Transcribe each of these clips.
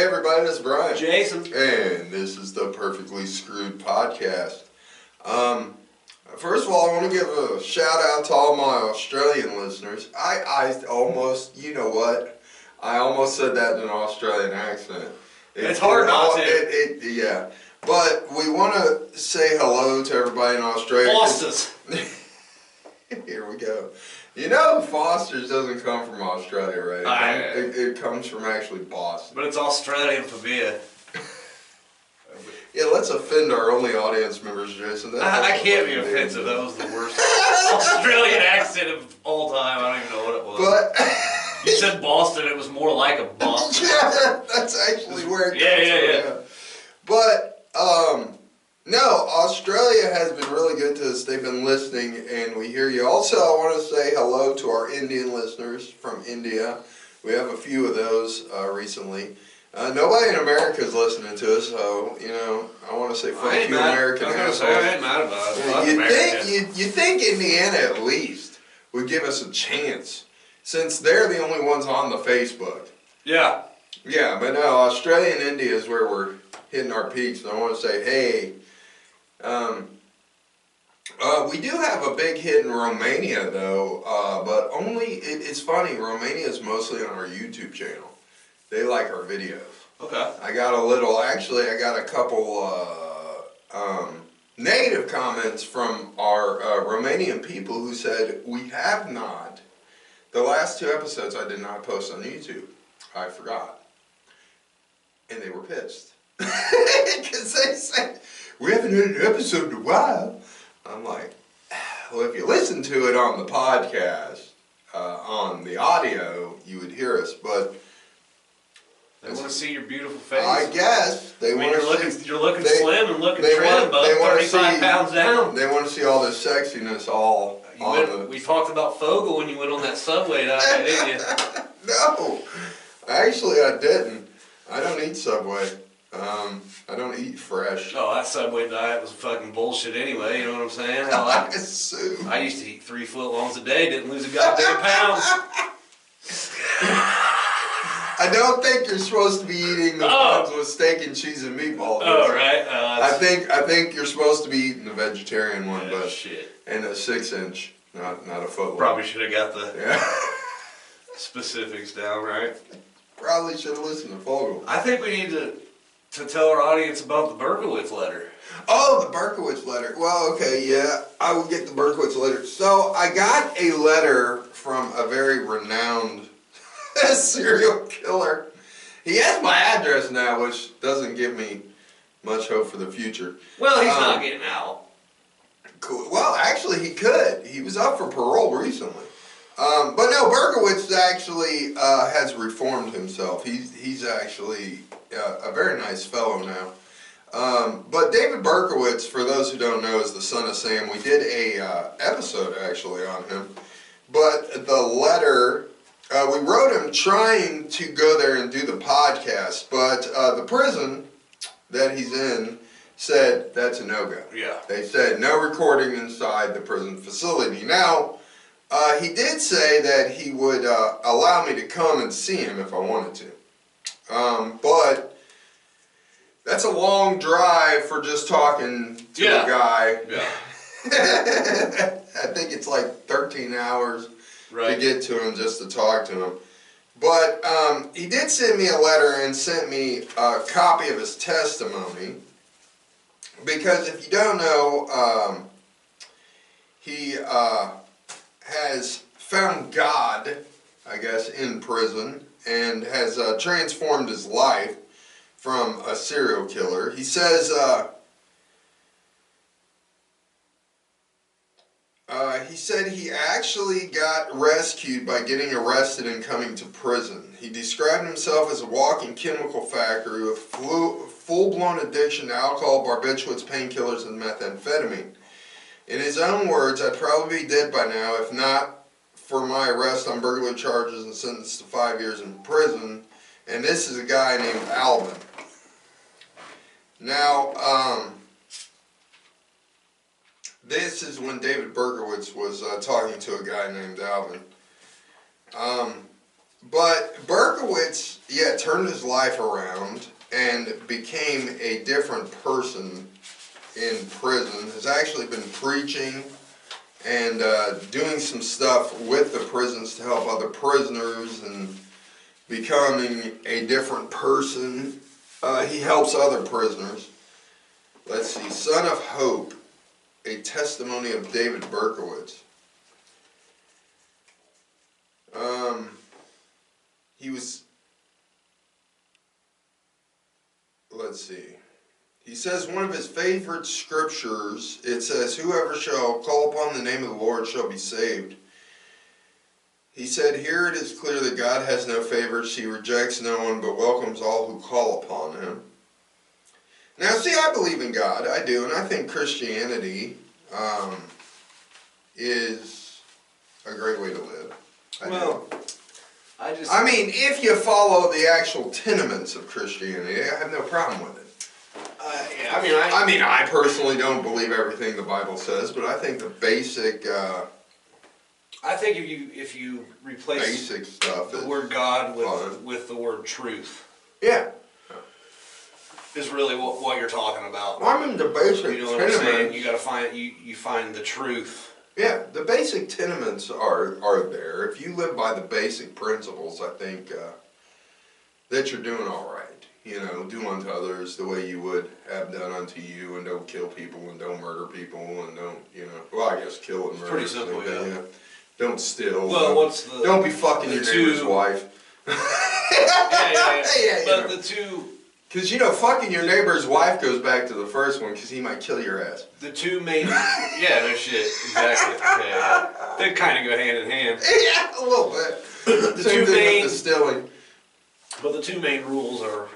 Hey everybody, this is Brian. Jason. And this is the Perfectly Screwed Podcast. First of all, I want to give a shout out to all my Australian listeners. I almost, you know what? I almost said that in an Australian accent. It's hard not to. Yeah. But we want to say hello to everybody in Australia. Foster's. Here we go. You know, Foster's doesn't come from Australia, right? It comes from actually Boston. But it's Australian for beer. Yeah, let's offend our only audience members, Jason. I can't be offensive. That was the worst Australian accent of all time. I don't even know what it was. But you said Boston. It was more like a Boston. Yeah, that's actually where it comes from. But no, Australia has been really good to us. They've been listening, and we hear you. Also, I want to say hello to our Indian listeners from India. We have a few of those recently. Nobody in America is listening to us, so, you know, I want to say fuck you, American assholes. I ain't mad about it. You think Indiana at least would give us a chance, since they're the only ones on the Facebook. Yeah. Yeah, but no, Australia and India is where we're hitting our peaks, and I want to say, hey, we do have a big hit in Romania, though, but only, it's funny, Romania is mostly on our YouTube channel. They like our videos. Okay. I got a couple negative comments from our Romanian people who said, we have not, the last 2 episodes I did not post on YouTube. I forgot. And they were pissed. Because they said, we haven't had an episode in a while. I'm like, well, if you listen to it on the podcast, on the audio, you would hear us, but they want to see your beautiful face. I guess they want to see. You're looking slim and looking trim, but 35 pounds down. They want to see all this sexiness all we talked about Fogel when you went on that Subway diet, didn't you? No, actually I didn't. I don't eat Subway. I don't eat fresh. Oh, that Subway diet was fucking bullshit anyway, you know what I'm saying? I used to eat 3 footlongs a day, didn't lose a goddamn pound. I don't think you're supposed to be eating the ones with steak and cheese and meatballs. Oh, right. I think you're supposed to be eating the vegetarian one, but shit. And a 6-inch, not a foot long. Probably should have got the specifics down, right? Probably should have listened to Fogel. I think we need to tell our audience about the Berkowitz letter. Oh, the Berkowitz letter. Well, okay, yeah, I will get the Berkowitz letter. So I got a letter from a very renowned serial killer. He has my address now, which doesn't give me much hope for the future. Well, he's not getting out. Cool. Well, actually, he could. He was up for parole recently. But no, Berkowitz actually has reformed himself. He's actually a very nice fellow now. But David Berkowitz, for those who don't know, is the son of Sam. We did a episode actually on him. But the letter, we wrote him trying to go there and do the podcast, but the prison that he's in said that's a no-go. Yeah. They said no recording inside the prison facility. Now, he did say that he would allow me to come and see him if I wanted to. But that's a long drive for just talking to a guy. Yeah. I think it's like 13 hours to get to him just to talk to him. But he did send me a letter and sent me a copy of his testimony. Because if you don't know, he has found God, I guess, in prison and has transformed his life from a serial killer. He says he said he actually got rescued by getting arrested and coming to prison. He described himself as a walking chemical factory with full-blown addiction to alcohol, barbiturates, painkillers, and methamphetamine. In his own words, I'd probably be dead by now if not for my arrest on burglary charges and sentenced to 5 years in prison. And this is a guy named Alvin. Now, this is when David Berkowitz was talking to a guy named Alvin. But Berkowitz, yeah, turned his life around and became a different person in prison. Has actually been preaching and doing some stuff with the prisons to help other prisoners and becoming a different person. He helps other prisoners. Let's see, Son of Hope, a testimony of David Berkowitz. He was, let's see. He says one of his favorite scriptures, it says, whoever shall call upon the name of the Lord shall be saved. He said, here it is clear that God has no favorites. He rejects no one, but welcomes all who call upon him. Now, see, I believe in God. I do, and I think Christianity is a great way to live. I mean, if you follow the actual tenements of Christianity, I have no problem with it. I personally don't believe everything the Bible says, but I think the basic. I think if you replace basic stuff the word God with the word truth, yeah, is really what you're talking about. Well, I mean the basic. You know what I'm saying? You got to find you find the truth. Yeah, the basic tenements are there. If you live by the basic principles, I think that you're doing all right. You know, do unto others the way you would have done unto you, and don't kill people, and don't murder people, and don't, well, I guess kill and murder. Pretty simple, yeah. Don't steal. Well, don't be fucking your neighbor's wife. yeah. But the two. Because, fucking your neighbor's wife goes back to the first one because he might kill your ass. The two main... yeah, no shit. Exactly. Yeah. They kind of go hand in hand. Yeah, a little bit. Same thing with distilling. But the two main rules are,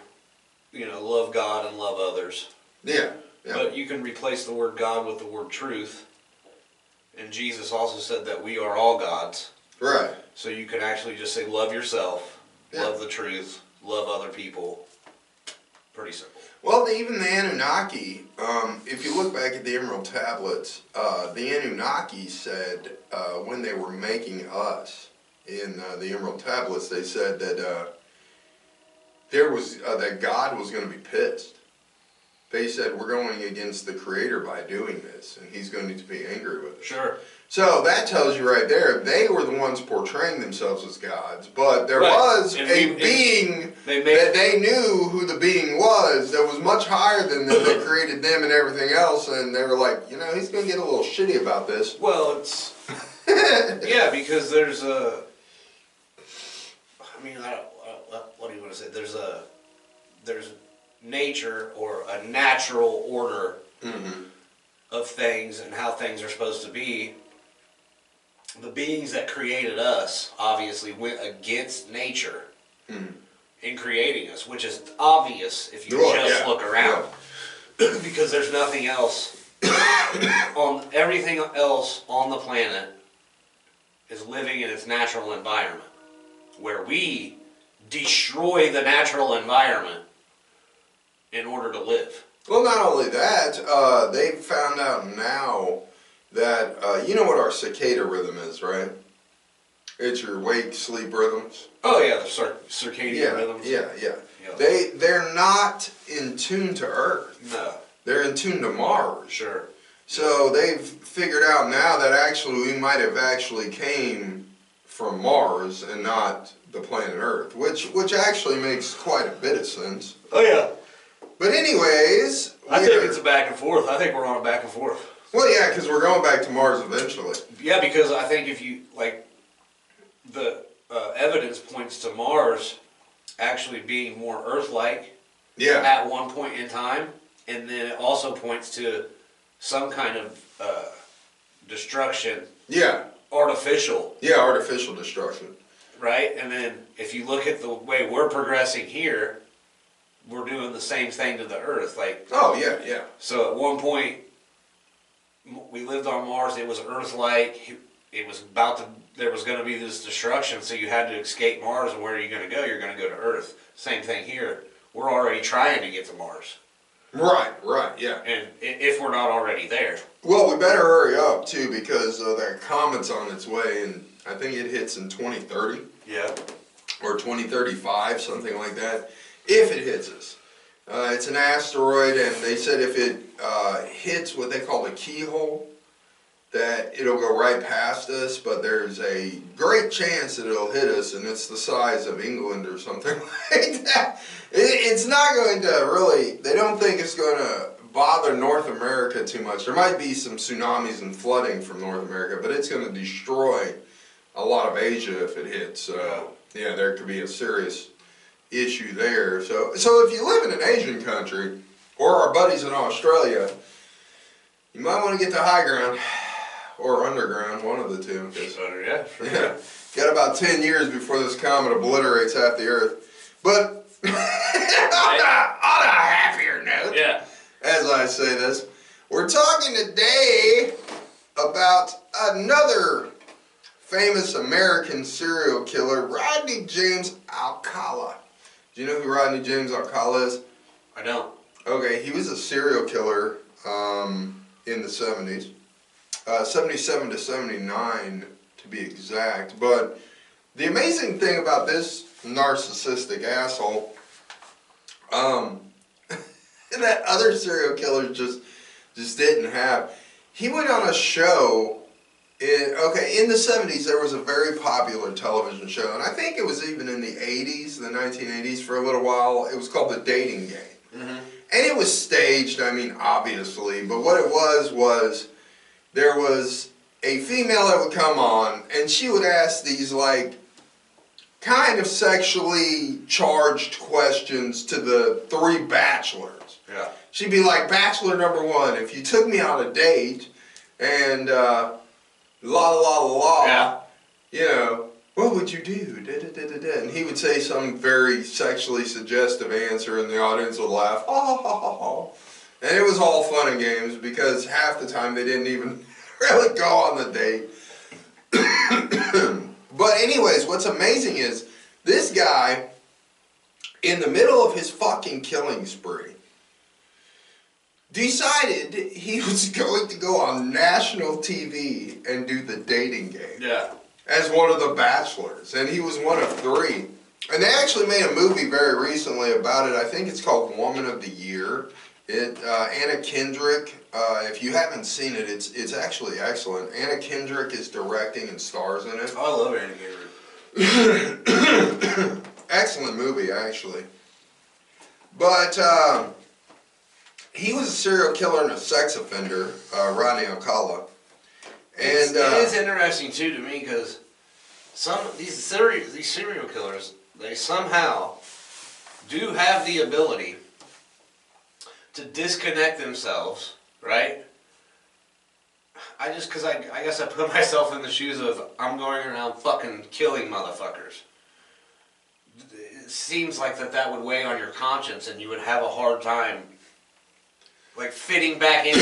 love God and love others. Yeah. But you can replace the word God with the word truth. And Jesus also said that we are all gods. Right. So you can actually just say love yourself, love the truth, love other people. Pretty simple. Well, even the Anunnaki, if you look back at the Emerald Tablets, the Anunnaki said when they were making us in the Emerald Tablets, they said that that God was going to be pissed. They said we're going against the Creator by doing this, and He's going to be angry with us. Sure. So that tells you right there, they were the ones portraying themselves as gods, but there was a being that they knew who the being was that was much higher than them, that created them and everything else, and they were like, he's going to get a little shitty about this. Well, it's... yeah, because there's a... what do you want to say? There's nature, or a natural order of things and how things are supposed to be. The beings that created us obviously went against nature in creating us, which is obvious if you look around. Yeah. Because there's nothing else everything else on the planet is living in its natural environment, where we destroy the natural environment in order to live. Well, not only that, they've found out now that, you know what our cicada rhythm is, right? It's your wake-sleep rhythms. Oh, yeah, the circadian rhythms. Yeah. They're not in tune to Earth. No. They're in tune to Mars. Sure. So they've figured out now that actually we might have actually came from Mars and not the planet Earth, which actually makes quite a bit of sense. Oh, yeah. But anyways... I think it's a back and forth. I think we're on a back and forth. Well, yeah, because we're going back to Mars eventually. Yeah, because I think if you, the evidence points to Mars actually being more Earth-like at one point in time, and then it also points to some kind of destruction. Yeah. Artificial. Yeah, artificial destruction. Right? And then if you look at the way we're progressing here, we're doing the same thing to the Earth. Oh, yeah. So at one point, we lived on Mars. It was Earth-like. It was there was going to be this destruction, so you had to escape Mars. And where are you going to go? You're going to go to Earth. Same thing here. We're already trying to get to Mars. Right, yeah. And if we're not already there. Well, we better hurry up, too, because that comet's on its way, and I think it hits in 2030. Yeah. or 2035, something like that, if it hits us. It's an asteroid, and they said if it hits what they call the keyhole, that it'll go right past us, but there's a great chance that it'll hit us, and it's the size of England or something like that. It's not going to really, they don't think it's going to bother North America too much. There might be some tsunamis and flooding from North America, but it's going to destroy a lot of Asia if it hits. So, yeah, there could be a serious issue there. So if you live in an Asian country, or our buddies in Australia, you might want to get to high ground. Or underground, one of the two. Yeah, sure. Yeah. Got about 10 years before this comet obliterates half the Earth. But on a happier note, yeah, as I say this, we're talking today about another famous American serial killer, Rodney James Alcala. Do you know who Rodney James Alcala is? I don't. Okay, he was a serial killer in the 70s. 77 to 79 to be exact. But the amazing thing about this narcissistic asshole, that other serial killers just didn't have. He went on a show in the 70s. There was a very popular television show, and I think it was even in the 80s, the 1980s for a little while. It was called The Dating Game. Mm-hmm. And it was staged, I mean, obviously, but what it was there was a female that would come on, and she would ask these, like, kind of sexually charged questions to the three bachelors. Yeah. She'd be like, bachelor number one, if you took me on a date, and la la la la, yeah. you know, what would you do? Da, da, da, da, da. And he would say some very sexually suggestive answer, and the audience would laugh, ha ha ha ha ha. And it was all fun and games because half the time they didn't even really go on the date. But anyways, what's amazing is this guy, in the middle of his fucking killing spree, decided he was going to go on national TV and do the dating game. Yeah. As one of the bachelors. And he was one of three. And they actually made a movie very recently about it. I think it's called Woman of the Year. Anna Kendrick, if you haven't seen it, it's actually excellent. Anna Kendrick is directing and stars in it. Oh, I love Anna Kendrick. Excellent movie, actually. But he was a serial killer and a sex offender, Rodney Alcala. And it is interesting too to me because some these serial killers, they somehow do have the ability to disconnect themselves, right? I guess I put myself in the shoes of I'm going around fucking killing motherfuckers. It seems like that would weigh on your conscience and you would have a hard time like fitting back in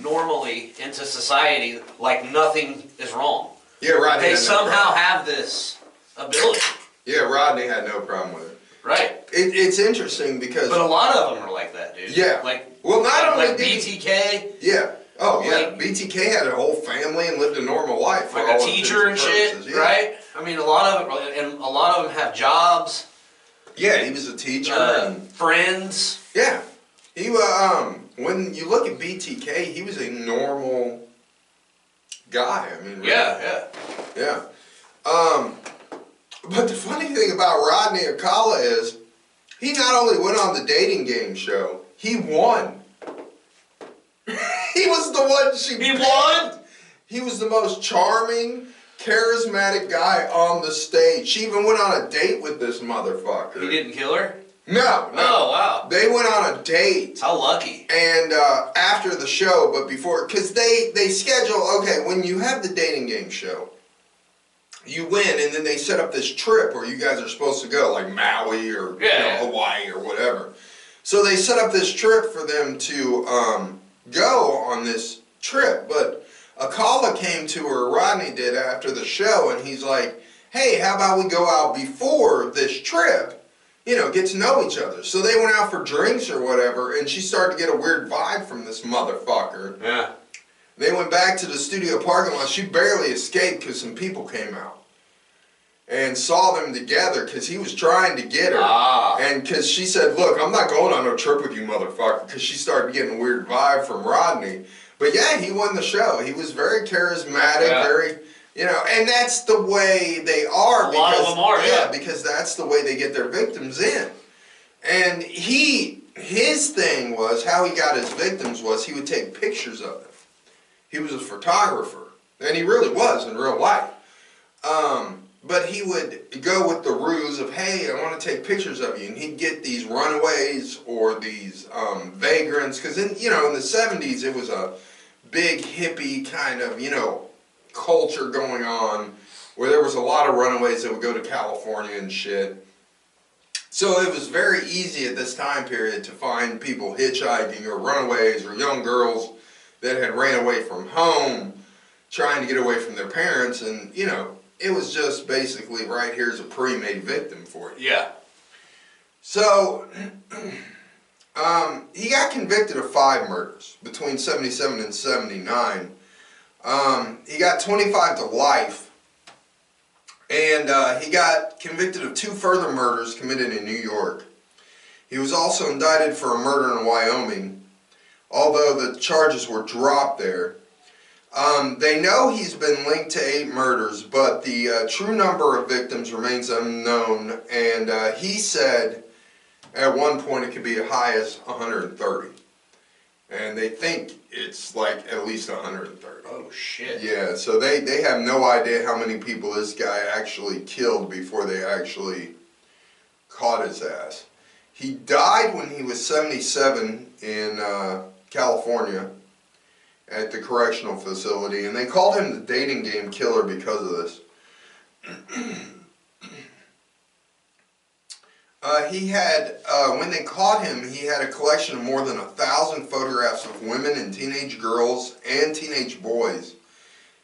normally into society like nothing is wrong. Yeah, Rodney. They somehow have this ability. Yeah, Rodney had no problem with it. Right. It's interesting because... But a lot of them are like that, dude. Yeah. Like, well, not only like BTK. Yeah. Oh, yeah. Like, BTK had a whole family and lived a normal life. For like all a teacher and shit, yeah. right? I mean, a lot of them have jobs. Yeah, he was a teacher and friends. Yeah, he when you look at BTK, he was a normal guy. I mean, really. Yeah. But the funny thing about Rodney Alcala is he not only went on the dating game show, he won. He was the one she picked. Won? He was the most charming, charismatic guy on the stage. She even went on a date with this motherfucker. He didn't kill her? No. Oh, wow. They went on a date. How lucky. And after the show, but before, because they schedule, okay, when you have the dating game show, you win, and then they set up this trip where you guys are supposed to go, like Maui or Hawaii or whatever. So they set up this trip for them to go on this trip. But Alcala came to her, Rodney did, after the show, and he's like, hey, how about we go out before this trip? You know, get to know each other. So they went out for drinks or whatever, and she started to get a weird vibe from this motherfucker. Yeah. They went back to the studio parking lot. She barely escaped because some people came out. and saw them together because he was trying to get her. And because she said, look, I'm not going on no trip with you, motherfucker, because she started getting a weird vibe from Rodney. But yeah, he won the show. He was very charismatic, very, you know, and that's the way they are. A lot of them are, yeah. Because that's the way they get their victims in. And his thing was, how he got his victims was he would take pictures of them. He was a photographer, and he really was in real life. But he would go with the ruse of, hey, I want to take pictures of you. And he'd get these runaways or these vagrants. Because, in the 70s, it was a big hippie kind of, culture going on where there was a lot of runaways that would go to California and shit. So it was very easy at this time period to find people hitchhiking or runaways or young girls that had ran away from home trying to get away from their parents. And, it was just basically, right, here's a pre-made victim for you. Yeah. So, he got convicted of 5 murders between 77 and 79. He got 25 to life. And he got convicted of 2 further murders committed in New York. He was also indicted for a murder in Wyoming, although the charges were dropped there. They know he's been linked to 8 murders, but the true number of victims remains unknown, and he said at one point it could be as high as 130. And they think it's like at least 130. Oh, shit. Yeah, so they have no idea how many people this guy actually killed before they actually caught his ass. He died when he was 77 in California at the correctional facility, and they called him the dating game killer because of this. He had, when they caught him, he had a collection of more than 1,000 photographs of women and teenage girls and teenage boys,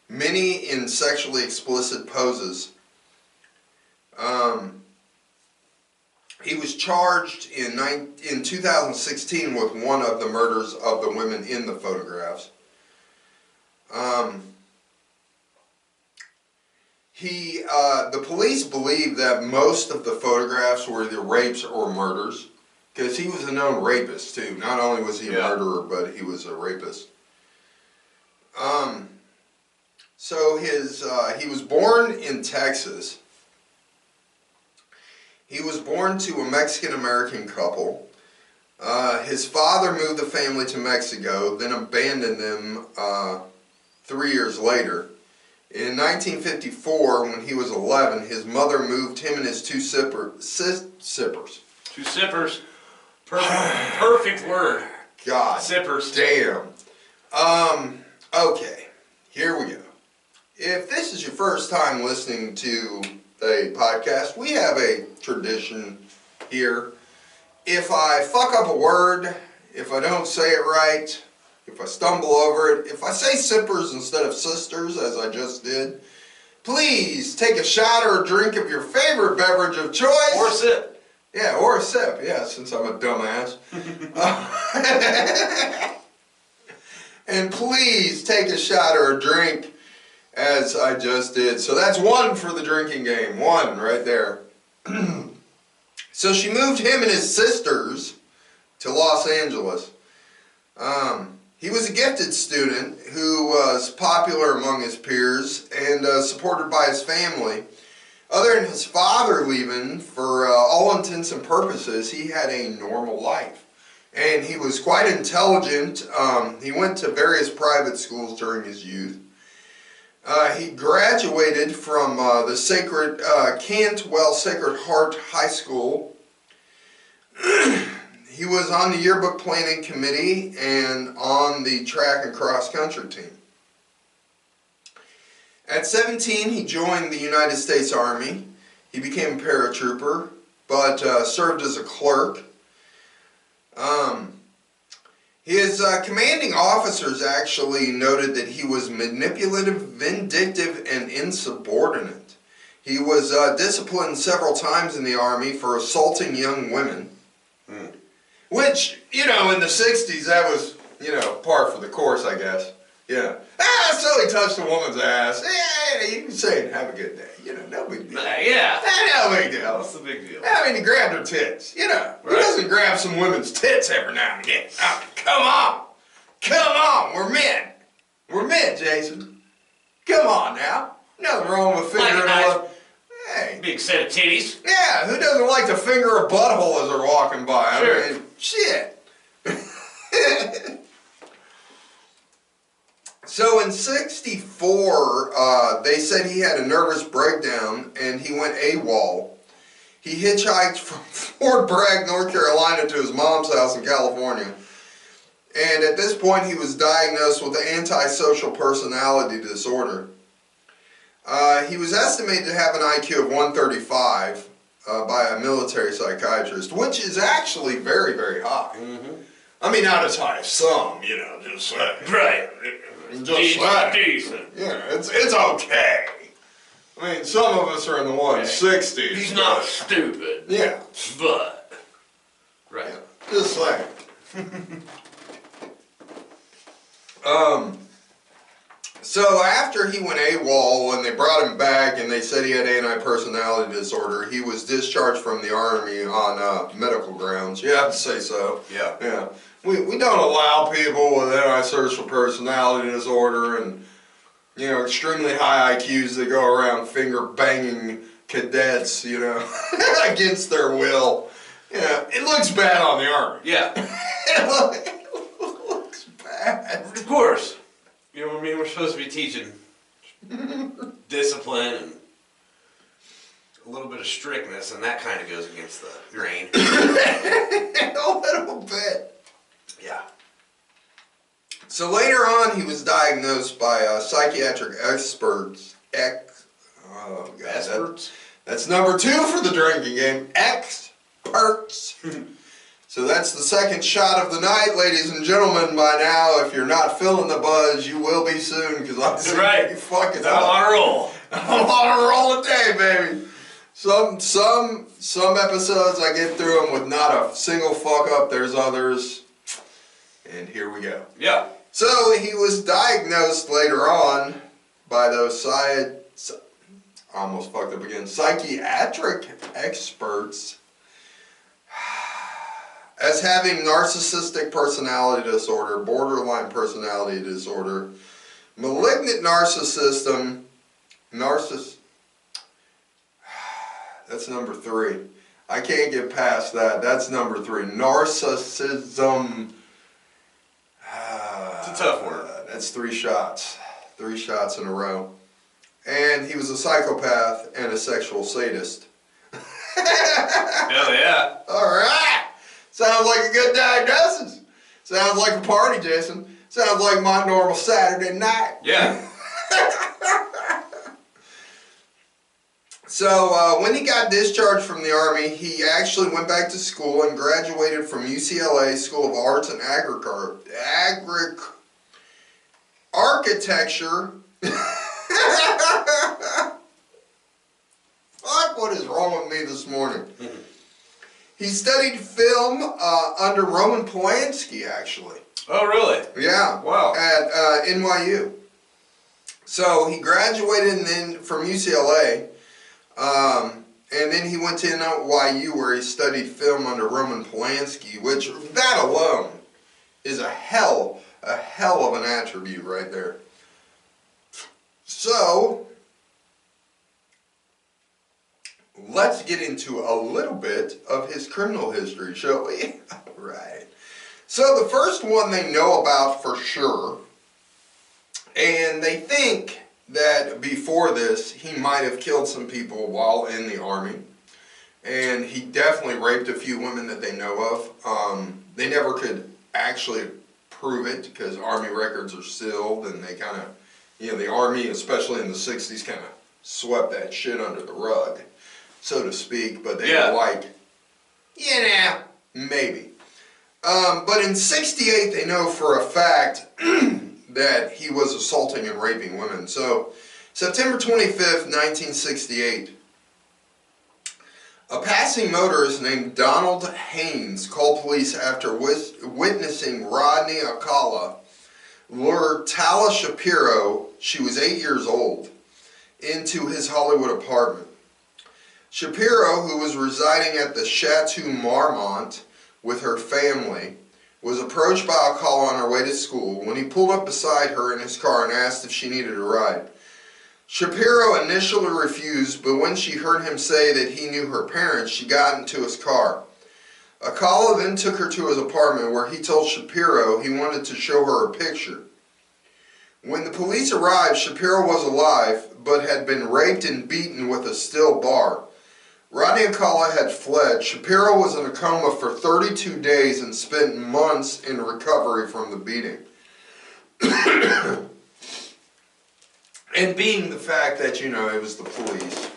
many in sexually explicit poses. He was charged in 2016 with one of the murders of the women in the photographs. The police believe that most of the photographs were either rapes or murders, because he was a known rapist too. Not only was he a murderer, but he was a rapist. So he was born in Texas. He was born to a Mexican-American couple. His father moved the family to Mexico, then abandoned them 3 years later. In 1954, when he was 11, his mother moved him and his 2 sippers. 2 sippers. Perfect word. God. Sippers. Damn. Okay. Here we go. If this is your first time listening to a podcast, we have a tradition here. If I fuck up a word, if I don't say it right, if I stumble over it, if I say sippers instead of sisters, as I just did, please take a shot or a drink of your favorite beverage of choice. Or a sip. Yeah, or a sip, yeah, since I'm a dumbass. And please take a shot or a drink as I just did. So that's 1 for the drinking game. 1 right there. So she moved him and his sisters to Los Angeles. He was a gifted student who was popular among his peers and supported by his family. Other than his father leaving, for all intents and purposes, he had a normal life. And he was quite intelligent. He went to various private schools during his youth. He graduated from the Cantwell Sacred Heart High School. He was on the yearbook planning committee and on the track and cross country team. At 17, he joined the United States Army. He became a paratrooper, but served as a clerk. His commanding officers actually noted that he was manipulative, vindictive, and insubordinate. He was disciplined several times in the Army for assaulting young women. Which, in the 60s, that was, par for the course, I guess. Yeah. So he touched a woman's ass. You can say, have a good day. You know, no big deal. Yeah. No big deal. What's the big deal? I mean, he grabbed her tits. You know, who doesn't grab some women's tits every now and again? I mean, come on. Come on. We're men. We're men, Jason. Come on now. Nothing wrong with fingering a Hey. Big set of titties. Yeah, who doesn't like to finger a butthole as they're walking by? Sure. I mean, shit. So in '64, they said he had a nervous breakdown and he went AWOL. He hitchhiked from Fort Bragg, North Carolina to his mom's house in California. And at this point he was diagnosed with antisocial personality disorder. He was estimated to have an IQ of 135 by a military psychiatrist, which is actually very, very high. Mm-hmm. I mean, not as high as some, you know, just saying. Right. Just Decent. Yeah, it's okay. I mean, some of us are in the 160s. He's not stupid. Yeah. But. Right. Yeah, just saying. So after he went AWOL and they brought him back and they said he had anti-personality disorder, he was discharged from the Army on medical grounds. Yeah, I'd say so. Yeah. Yeah. We don't allow people with antisocial personality disorder and, you know, extremely high IQs that go around finger banging cadets, you know, against their will. Yeah, it looks bad on the Army. Yeah. It looks bad. Of course. You know what I mean? We're supposed to be teaching discipline and a little bit of strictness, and that kind of goes against the grain. A little bit. Yeah. So later on, he was diagnosed by psychiatric experts. Experts? That's number 2 for the drinking game. Experts. So that's the second shot of the night, ladies and gentlemen. By now, if you're not feeling the buzz, you will be soon, because I'm right. You fucking I'm on a roll. I'm on a roll today, baby. Some episodes I get through them with not a single fuck up. There's others, and here we go. Yeah. So he was diagnosed later on by those psychiatric experts as having narcissistic personality disorder, borderline personality disorder, malignant narcissism, that's number 3. I can't get past that. That's number 3. Narcissism. It's a tough word. That's 3 shots. 3 shots in a row. And he was a psychopath and a sexual sadist. Hell yeah. Alright! Sounds like a good diagnosis. Sounds like a party, Jason. Sounds like my normal Saturday night. Yeah. So when he got discharged from the Army, he actually went back to school and graduated from UCLA School of Arts and Architecture. Fuck, what is wrong with me this morning? He studied film under Roman Polanski, actually. Oh, really? Yeah. Wow. At NYU. So he graduated and then from UCLA, and then he went to NYU where he studied film under Roman Polanski, which that alone is a hell of an attribute right there. So let's get into a little bit of his criminal history, shall we? Right. So the first one they know about for sure, and they think that before this he might have killed some people while in the Army, and he definitely raped a few women that they know of. They never could actually prove it because Army records are sealed, and they kind of, you know, the Army, especially in the 60s, kind of swept that shit under the rug, so to speak, but they were like, yeah, maybe. But in '68, they know for a fact that he was assaulting and raping women. So, September 25th, 1968, a passing motorist named Donald Haynes called police after witnessing Rodney Alcala lure Tala Shapiro, she was 8 years old, into his Hollywood apartment. Shapiro, who was residing at the Chateau Marmont with her family, was approached by Alcala on her way to school when he pulled up beside her in his car and asked if she needed a ride. Shapiro initially refused, but when she heard him say that he knew her parents, she got into his car. Alcala then took her to his apartment where he told Shapiro he wanted to show her a picture. When the police arrived, Shapiro was alive, but had been raped and beaten with a steel bar. Rodney Alcala had fled. Shapiro was in a coma for 32 days and spent months in recovery from the beating. And being the fact that, it was the police,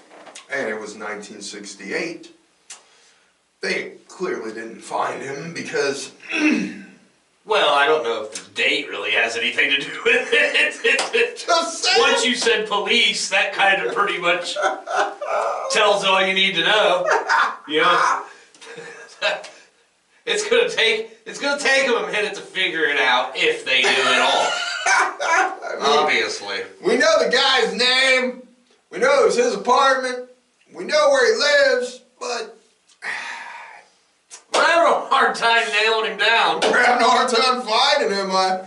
and it was 1968, they clearly didn't find him because... Well, I don't know if the date really has anything to do with it. Just saying. Once you said police, that kind of pretty much tells all you need to know. It's gonna take them a minute to figure it out if they do at all. Obviously. We know the guy's name. We know it was his apartment. We know where he lives, but we're having a hard time nailing him down. we're having a hard time finding him. I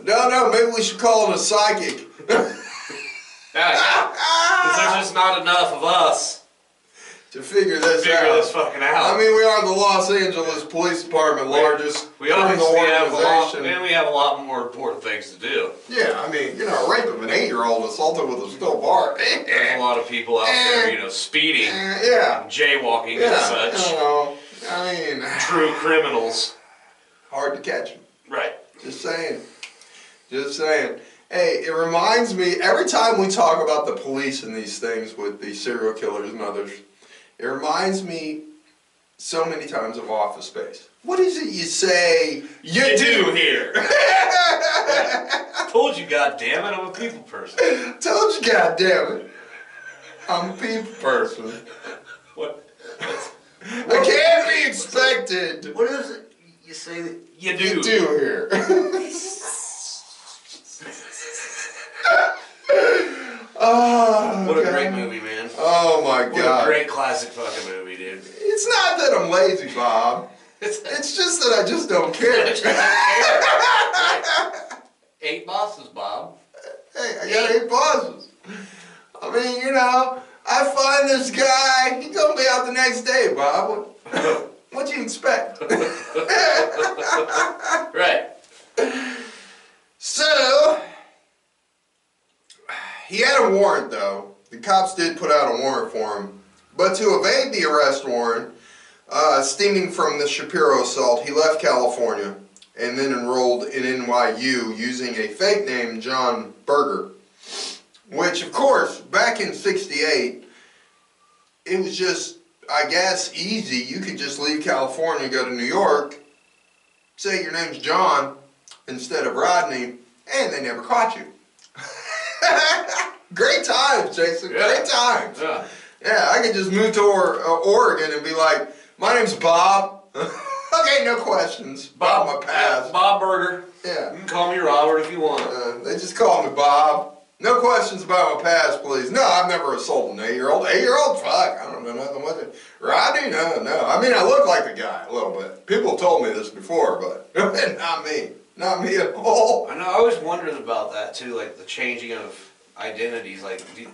don't know. Maybe we should call it a psychic. Because there's just not enough of us to figure this figure out. this fucking out. I mean, we are the Los Angeles Police Department, largest we criminal obviously have organization. we have a lot more important things to do. Yeah, I mean, rape of an 8-year-old assaulted with a steel bar. There's a lot of people out there, speeding, yeah, jaywalking yeah, and such. I mean, True criminals. hard to catch them. Right. Just saying. Just saying. Hey, it reminds me, every time we talk about the police and these things with these serial killers and others, it reminds me so many times of Office Space. What is it you say you do here? Told you, goddammit, I'm a people person. Told you, goddammit, I'm a people person. What? I can't be expected. What is it you say that you do? You do here. Oh, what a God. great movie, man. Oh my God. What a great classic fucking movie, dude. It's not that I'm lazy, Bob. It's just that I just don't care. 8 bosses, Bob. Hey, I got 8 bosses. I mean, I find this guy, he's gonna be out the next day, Bob. What do you expect? Right. So, he had a warrant though. The cops did put out a warrant for him. But to evade the arrest warrant, stemming from the Shapiro assault, he left California and then enrolled in NYU using a fake name, John Berger. Which, of course, back in '68, it was just, I guess, easy. You could just leave California, go to New York, say your name's John instead of Rodney, and they never caught you. Great times, Jason. Yeah. Great times. Yeah. Yeah, I could just move to Oregon and be like, my name's Bob. Okay, no questions. Bob, my pass. Bob Berger. Yeah. You can call me Robert if you want. They just call me Bob. No questions about my past, please. No, I've never assaulted an 8-year-old. 8-year-old? Fuck, I don't know nothing with it. Rodney? No. I mean, I look like the guy a little bit. People have told me this before, but not me. Not me at all. I know, I always wondered about that too, like the changing of identities. Like, do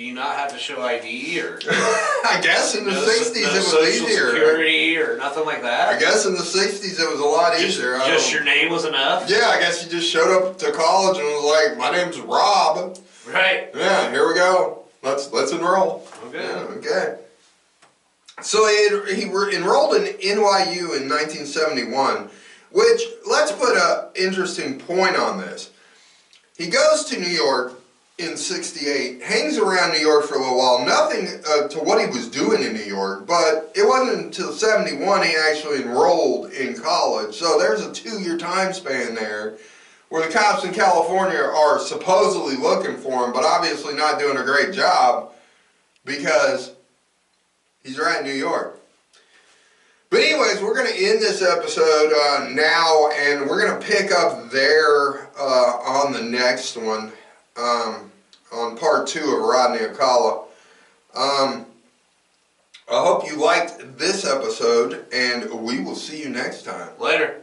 you not have to show ID or? I guess in the 60s it was Social easier. Security or nothing like that? I guess in the 60s it was a lot easier. Just your name was enough? Yeah, I guess you just showed up to college and was like, my name's Rob. Right. Yeah, here we go. Let's enroll. Okay. Yeah, okay. So he enrolled in NYU in 1971, which, let's put an interesting point on this. He goes to New York in '68, hangs around New York for a little while, nothing to what he was doing in New York, but it wasn't until '71 he actually enrolled in college. So there's a 2-year time span there where the cops in California are supposedly looking for him, but obviously not doing a great job because he's right in New York. But anyways, we're going to end this episode now, and we're going to pick up there on the next one. on part 2 of Rodney Alcala. I hope you liked this episode, and we will see you next time. Later.